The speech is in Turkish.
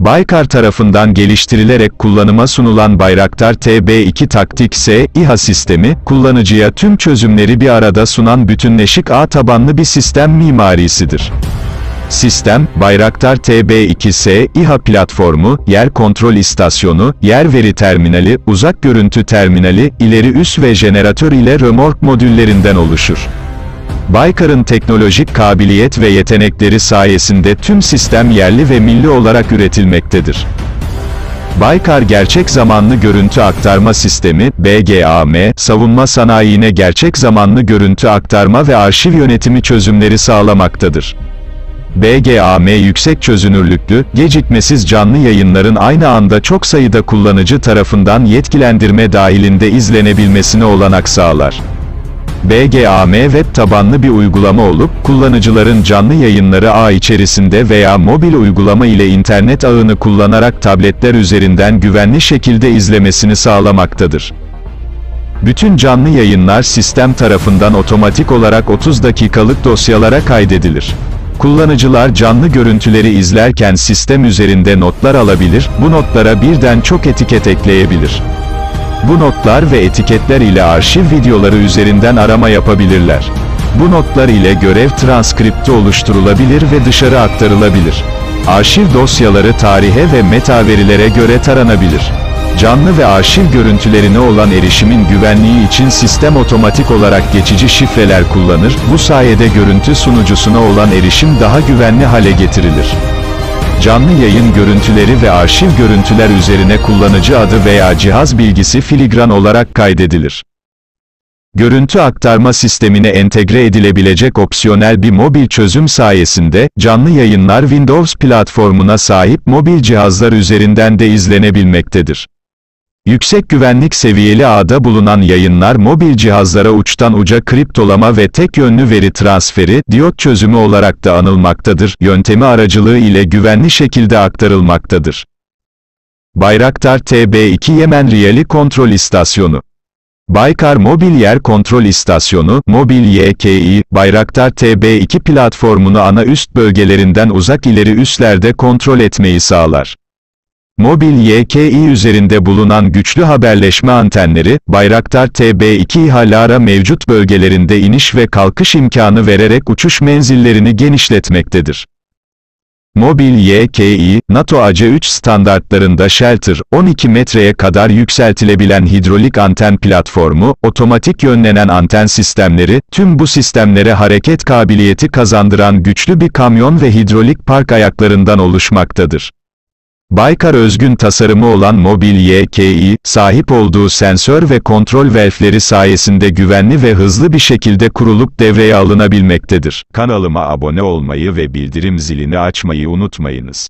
Baykar tarafından geliştirilerek kullanıma sunulan Bayraktar TB2 Taktik S İHA sistemi, kullanıcıya tüm çözümleri bir arada sunan bütünleşik ağ tabanlı bir sistem mimarisidir. Sistem, Bayraktar TB2S İHA platformu, yer kontrol istasyonu, yer veri terminali, uzak görüntü terminali, ileri üs ve jeneratör ile römork modüllerinden oluşur. Baykar'ın teknolojik kabiliyet ve yetenekleri sayesinde tüm sistem yerli ve milli olarak üretilmektedir. Baykar Gerçek Zamanlı Görüntü Aktarma Sistemi, BGAM, savunma sanayine gerçek zamanlı görüntü aktarma ve arşiv yönetimi çözümleri sağlamaktadır. BGAM yüksek çözünürlüklü, gecikmesiz canlı yayınların aynı anda çok sayıda kullanıcı tarafından yetkilendirme dahilinde izlenebilmesine olanak sağlar. BGAM web tabanlı bir uygulama olup, kullanıcıların canlı yayınları ağ içerisinde veya mobil uygulama ile internet ağını kullanarak tabletler üzerinden güvenli şekilde izlemesini sağlamaktadır. Bütün canlı yayınlar sistem tarafından otomatik olarak 30 dakikalık dosyalara kaydedilir. Kullanıcılar canlı görüntüleri izlerken sistem üzerinde notlar alabilir, bu notlara birden çok etiket ekleyebilir. Bu notlar ve etiketler ile arşiv videoları üzerinden arama yapabilirler. Bu notlar ile görev transkripti oluşturulabilir ve dışarı aktarılabilir. Arşiv dosyaları tarihe ve meta verilere göre taranabilir. Canlı ve arşiv görüntülerine olan erişimin güvenliği için sistem otomatik olarak geçici şifreler kullanır, bu sayede görüntü sunucusuna olan erişim daha güvenli hale getirilir. Canlı yayın görüntüleri ve arşiv görüntüler üzerine kullanıcı adı veya cihaz bilgisi filigran olarak kaydedilir. Görüntü aktarma sistemine entegre edilebilecek opsiyonel bir mobil çözüm sayesinde, canlı yayınlar Windows platformuna sahip mobil cihazlar üzerinden de izlenebilmektedir. Yüksek güvenlik seviyeli ağda bulunan yayınlar mobil cihazlara uçtan uca kriptolama ve tek yönlü veri transferi, diyot çözümü olarak da anılmaktadır, yöntemi aracılığı ile güvenli şekilde aktarılmaktadır. Bayraktar TB2 Yemen Riyali Kontrol İstasyonu. Baykar Mobil Yer Kontrol İstasyonu, Mobil YKI, Bayraktar TB2 platformunu ana üst bölgelerinden uzak ileri üslerde kontrol etmeyi sağlar. Mobil YKI üzerinde bulunan güçlü haberleşme antenleri, Bayraktar TB2 İHA'lara mevcut bölgelerinde iniş ve kalkış imkanı vererek uçuş menzillerini genişletmektedir. Mobil YKI, NATO AC3 standartlarında Shelter, 12 metreye kadar yükseltilebilen hidrolik anten platformu, otomatik yönlenen anten sistemleri, tüm bu sistemlere hareket kabiliyeti kazandıran güçlü bir kamyon ve hidrolik park ayaklarından oluşmaktadır. Baykar özgün tasarımı olan Mobil YKI, sahip olduğu sensör ve kontrol valfleri sayesinde güvenli ve hızlı bir şekilde kurulup devreye alınabilmektedir. Kanalıma abone olmayı ve bildirim zilini açmayı unutmayınız.